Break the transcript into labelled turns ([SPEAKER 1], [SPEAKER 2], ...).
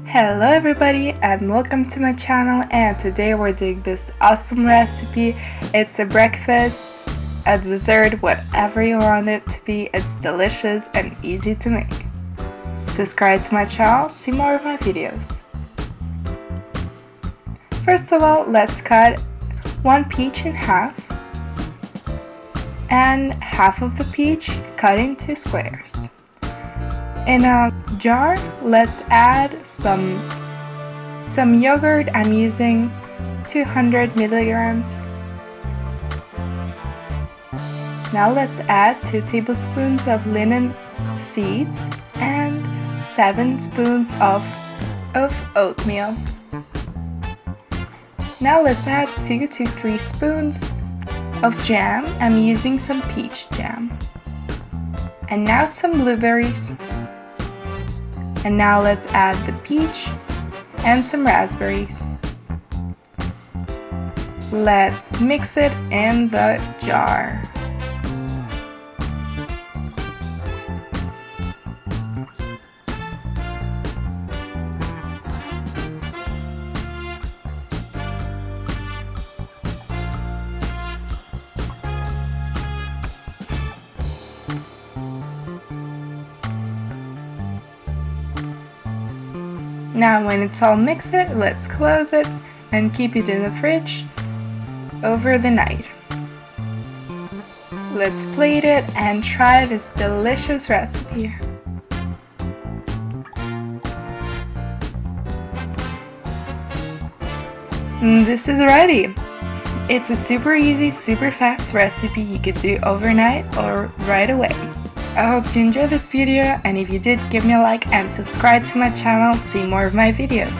[SPEAKER 1] Hello everybody and welcome to my channel, and today we're doing this awesome recipe. It's a breakfast, a dessert, whatever you want it to be. It's delicious and easy to make. Subscribe to my channel, see more of my videos. First of all, let's cut one peach in half and half of the peach cut into squares. In a jar, let's add some yogurt. I'm using 200 milligrams. Now let's add 2 tablespoons of linen seeds and 7 spoons of oatmeal. Now let's add 2 to 3 spoons of jam. I'm using some peach jam. And now some blueberries. And now let's add the peach and some raspberries. Let's mix it in the jar. Now when it's all mixed, let's close it and keep it in the fridge over the night. Let's plate it and try this delicious recipe. This is ready. It's a super easy, super fast recipe you could do overnight or right away. I hope you enjoyed this video, and if you did, give me a like and subscribe to my channel to see more of my videos.